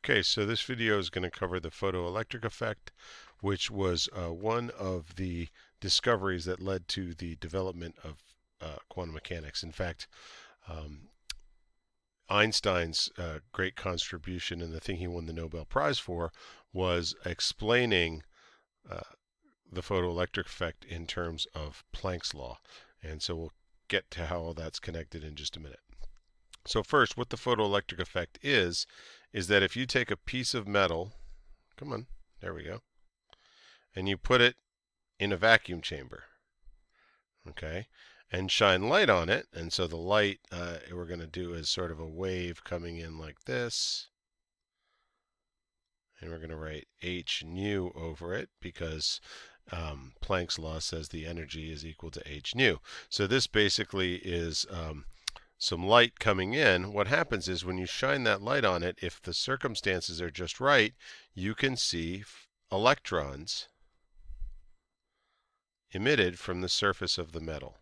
Okay, so this video is going to cover the photoelectric effect, which was one of the discoveries that led to the development of quantum mechanics. In fact, um, Einstein's great contribution and the thing he won the Nobel Prize for was explaining uh, the photoelectric effect in terms of Planck's law. And so we'll get to how all that's connected in just a minute. So first, what the photoelectric effect is that if you take a piece of metal, come on, there we go, and you put it in a vacuum chamber, okay, and shine light on it, and so the light we're going to do is sort of a wave coming in like this, and we're going to write h nu over it because Planck's law says the energy is equal to h nu. So this basically is some light coming in. What happens is when you shine that light on it, if the circumstances are just right, you can see electrons emitted from the surface of the metal.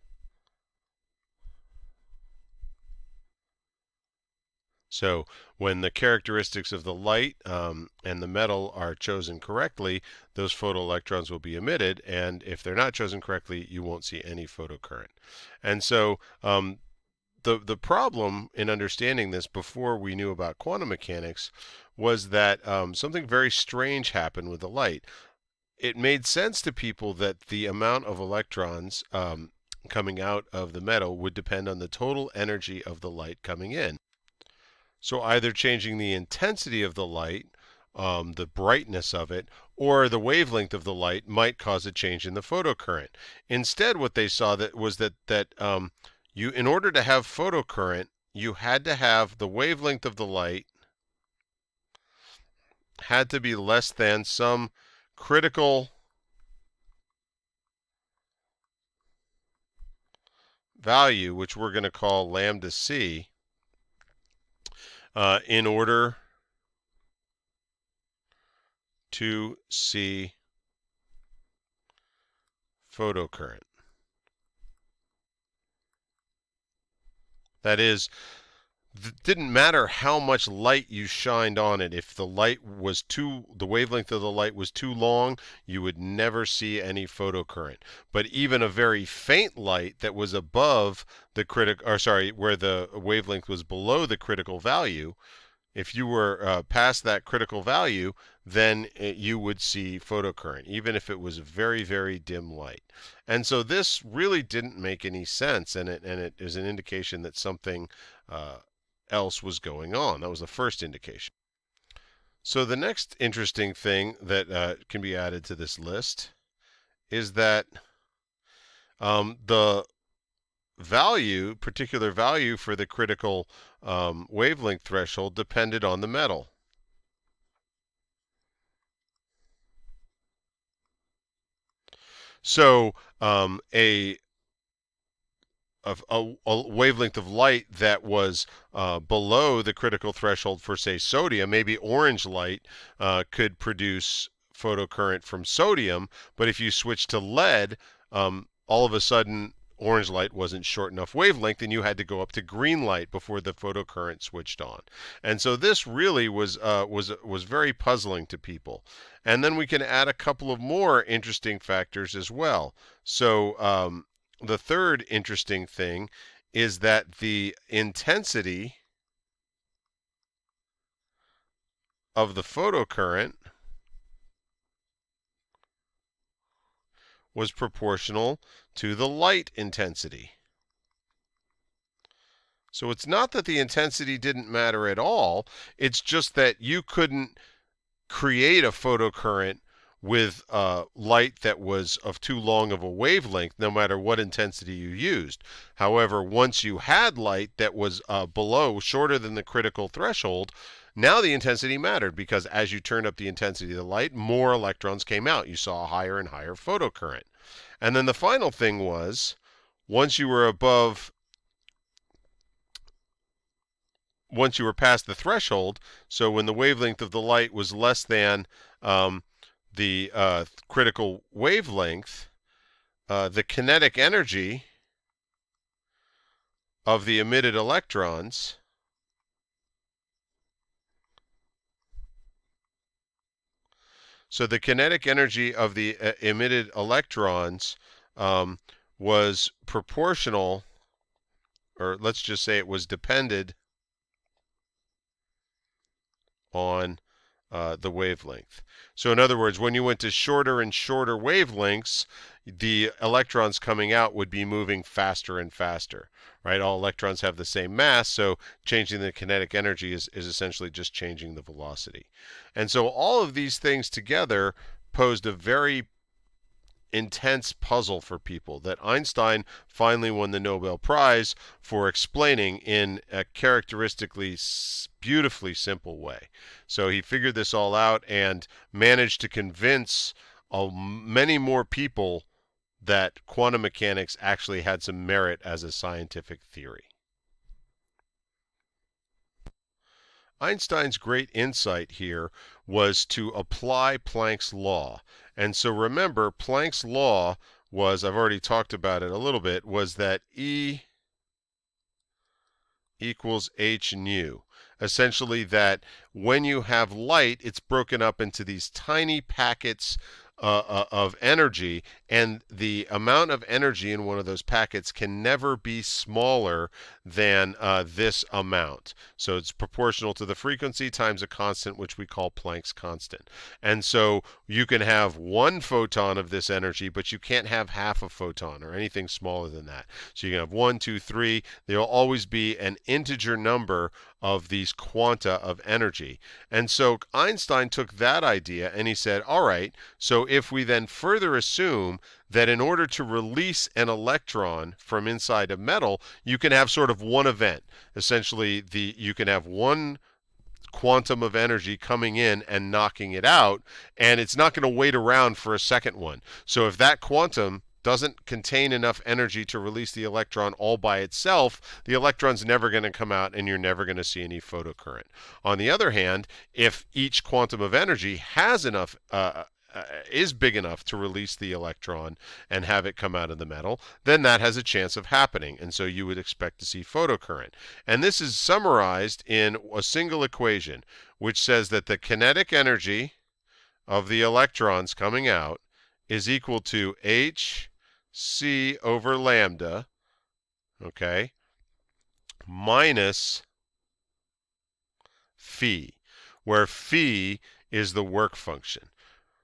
So when the characteristics of the light and the metal are chosen correctly, those photoelectrons will be emitted, and if they're not chosen correctly, you won't see any photocurrent. And so the problem in understanding this before we knew about quantum mechanics was that something very strange happened with the light. It made sense to people that the amount of electrons coming out of the metal would depend on the total energy of the light coming in. So either changing the intensity of the light, the brightness of it, or the wavelength of the light might cause a change in the photocurrent. Instead, what they saw that you, in order to have photocurrent, you had to have the wavelength of the light had to be less than some critical value, which we're going to call lambda c, in order to see photocurrent. That is, it didn't matter how much light you shined on it. If the wavelength of the light was too long, you would never see any photocurrent. But even a very faint light that was above the where the wavelength was below the critical value, if you were past that critical value, then you would see photocurrent, even if it was very, very dim light. And so this really didn't make any sense, and it is an indication that something else was going on. That was the first indication. So the next interesting thing that can be added to this list is that the particular value for the critical wavelength threshold depended on the metal. So a wavelength of light that was below the critical threshold for, say, sodium, maybe orange light could produce photocurrent from sodium, but if you switch to lead, all of a sudden orange light wasn't short enough wavelength, and you had to go up to green light before the photocurrent switched on. And so this really was very puzzling to people. And then we can add a couple of more interesting factors as well. So the third interesting thing is that the intensity of the photocurrent was proportional to the light intensity. So it's not that the intensity didn't matter at all, it's just that you couldn't create a photocurrent with light that was of too long of a wavelength, no matter what intensity you used. However, once you had light that was shorter than the critical threshold, now the intensity mattered because as you turned up the intensity of the light, more electrons came out. You saw a higher and higher photocurrent. And then the final thing was, once you were past the threshold, so when the wavelength of the light was less than the critical wavelength, the kinetic energy of the emitted electrons So the kinetic energy of the emitted electrons was proportional, or let's just say it was depended on the wavelength. So in other words, when you went to shorter and shorter wavelengths, the electrons coming out would be moving faster and faster, right? All electrons have the same mass, so changing the kinetic energy is essentially just changing the velocity. And so all of these things together posed a very intense puzzle for people that Einstein finally won the Nobel Prize for explaining in a characteristically beautifully simple way. So he figured this all out and managed to convince many more people that quantum mechanics actually had some merit as a scientific theory. Einstein's great insight here was to apply Planck's law. And so remember, Planck's law was, I've already talked about it a little bit, was that E equals h nu. Essentially that when you have light, it's broken up into these tiny packets of energy, and the amount of energy in one of those packets can never be smaller than this amount. So it's proportional to the frequency times a constant, which we call Planck's constant. And so you can have one photon of this energy, but you can't have half a photon or anything smaller than that. So you can have 1, 2, 3. There will always be an integer number of these quanta of energy. And so Einstein took that idea and he said, all right, so if we then further assume that in order to release an electron from inside a metal, you can have sort of one event. Essentially, you can have one quantum of energy coming in and knocking it out, and it's not going to wait around for a second one. So if that quantum doesn't contain enough energy to release the electron all by itself, the electron's never going to come out and you're never going to see any photocurrent. On the other hand, if each quantum of energy has enough is big enough to release the electron and have it come out of the metal, then that has a chance of happening. And so you would expect to see photocurrent. And this is summarized in a single equation, which says that the kinetic energy of the electrons coming out is equal to hc over lambda, okay, minus phi, where phi is the work function.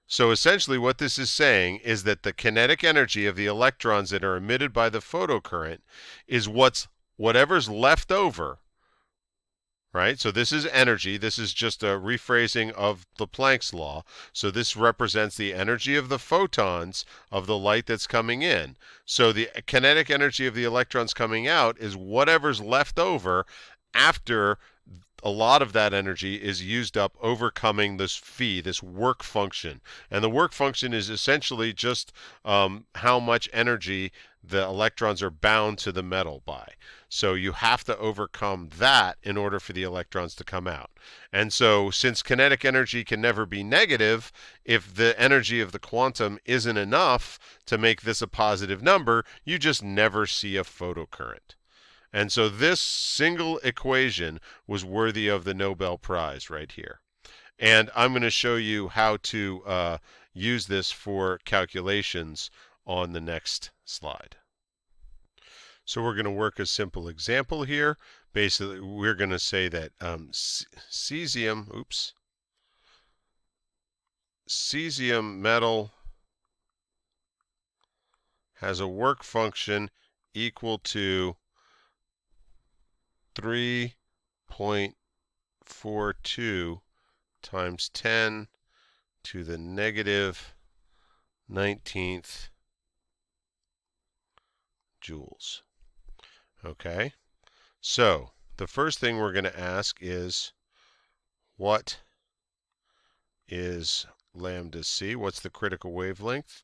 So essentially what this is saying is that the kinetic energy of the electrons that are emitted by the photocurrent is whatever's left over, right? So this is energy. This is just a rephrasing of the Planck's law. So this represents the energy of the photons of the light that's coming in. So the kinetic energy of the electrons coming out is whatever's left over after a lot of that energy is used up overcoming this phi, this work function. And the work function is essentially just how much energy the electrons are bound to the metal by. So you have to overcome that in order for the electrons to come out. And so since kinetic energy can never be negative, if the energy of the quantum isn't enough to make this a positive number, you just never see a photocurrent. And so this single equation was worthy of the Nobel Prize right here. And I'm going to show you how to use this for calculations on the next slide. So we're going to work a simple example here. Basically, we're going to say that cesium metal has a work function equal to 3.42 times 10 to the negative 19th joules. Okay, so the first thing we're going to ask is, what is lambda c? What's the critical wavelength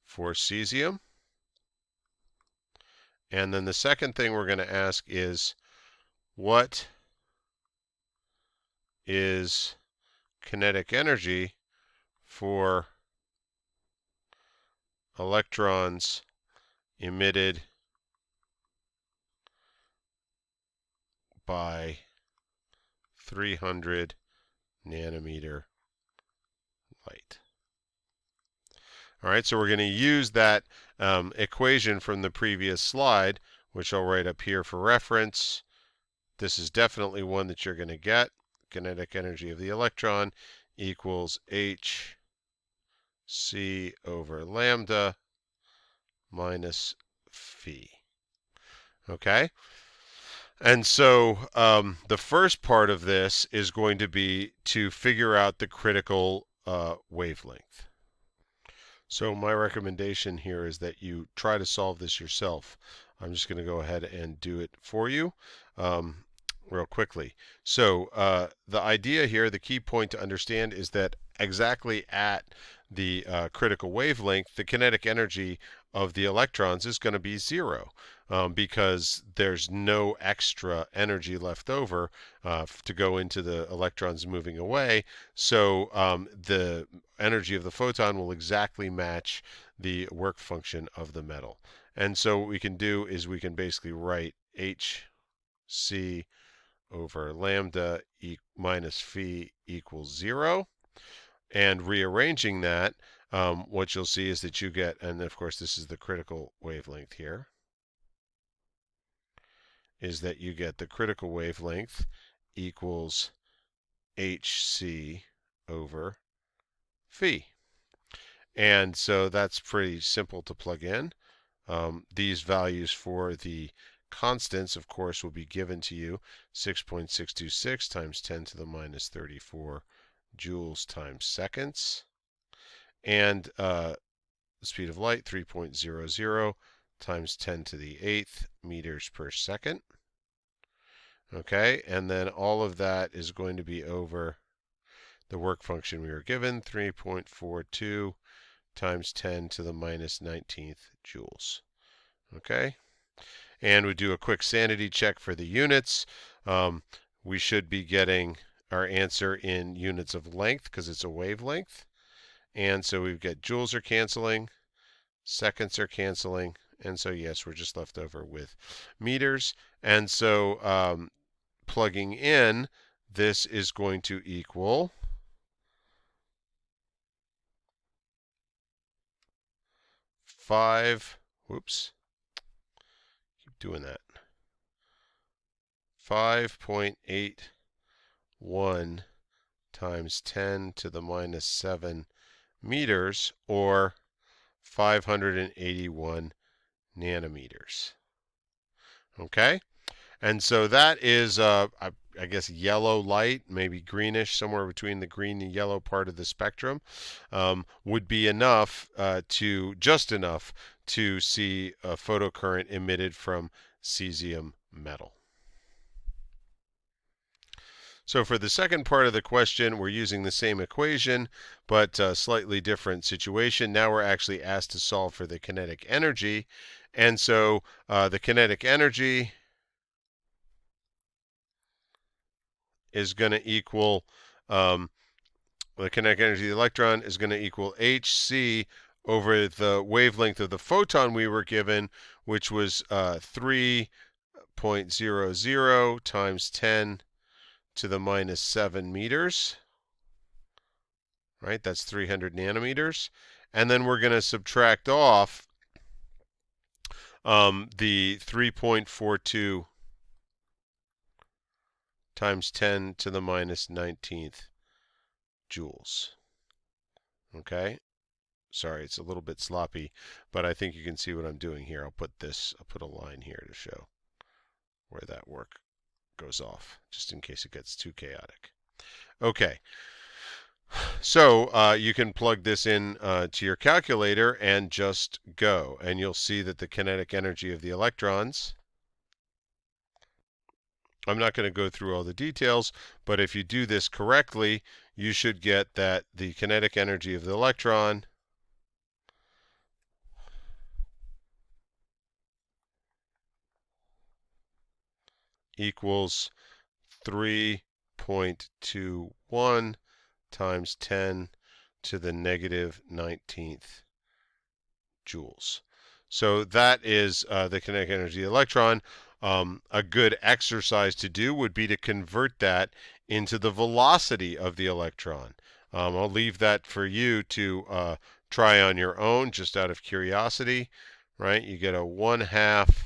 for cesium? And then the second thing we're going to ask is, what is kinetic energy for electrons emitted by 300 nanometer light. All right, so we're going to use that equation from the previous slide, which I'll write up here for reference. This is definitely one that you're going to get. Kinetic energy of the electron equals hc over lambda minus phi. Okay? And so the first part of this is going to be to figure out the critical wavelength. So my recommendation here is that you try to solve this yourself. I'm just going to go ahead and do it for you real quickly. So the idea here, the key point to understand is that exactly at the critical wavelength, the kinetic energy of the electrons is going to be zero because there's no extra energy left over to go into the electrons moving away. So the energy of the photon will exactly match the work function of the metal. And so what we can do is we can basically write hc over lambda minus phi equals 0. And rearranging that, what you'll see is that you get, and of course this is the critical wavelength here, is that you get the critical wavelength equals hc over phi. And so that's pretty simple to plug in. These values for the constants, of course, will be given to you. 6.626 times 10 to the minus 34 joules times seconds. And the speed of light, 3.00 times 10 to the 8th meters per second. Okay, and then all of that is going to be over the work function we were given, 3.42 times 10 to the minus 19th joules. Okay, and we do a quick sanity check for the units. We should be getting our answer in units of length because it's a wavelength. And so we've got joules are canceling, seconds are canceling, and so yes, we're just left over with meters. And so plugging in, this is going to equal 5, whoops, keep doing that, 5.81 times 10 to the minus 7 meters, or 581 nanometers. Okay? And so that is, I guess, yellow light, maybe greenish, somewhere between the green and yellow part of the spectrum, would be enough just enough to see a photocurrent emitted from cesium metal. So for the second part of the question, we're using the same equation, but a slightly different situation. Now we're actually asked to solve for the kinetic energy. And so the kinetic energy is going to equal, the kinetic energy of the electron is going to equal hc over the wavelength of the photon we were given, which was 3.00 times 10 to the minus 7 meters. Right, that's 300 nanometers. And then we're going to subtract off the 3.42 times 10 to the minus 19th joules. Okay, sorry, it's a little bit sloppy, but I think you can see what I'm doing here. I'll put a line here to show where that work goes off, just in case it gets too chaotic. Okay, so you can plug this in to your calculator and just go, and you'll see that the kinetic energy of the electrons, I'm not going to go through all the details, but if you do this correctly, you should get that the kinetic energy of the electron equals 3.21 times 10 to the negative 19th joules. So that is the kinetic energy of the electron. A good exercise to do would be to convert that into the velocity of the electron. I'll leave that for you to try on your own, just out of curiosity, right? You get a 1/2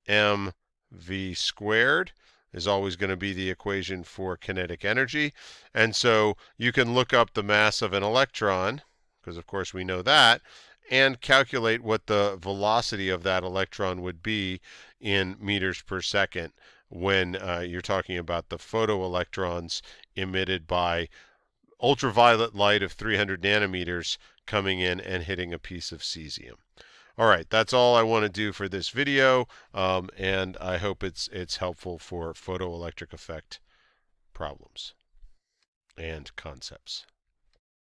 mv squared is always going to be the equation for kinetic energy. And so you can look up the mass of an electron, because of course we know that, and calculate what the velocity of that electron would be in meters per second when you're talking about the photoelectrons emitted by ultraviolet light of 300 nanometers coming in and hitting a piece of cesium. All right, that's all I want to do for this video, and I hope it's helpful for photoelectric effect problems and concepts.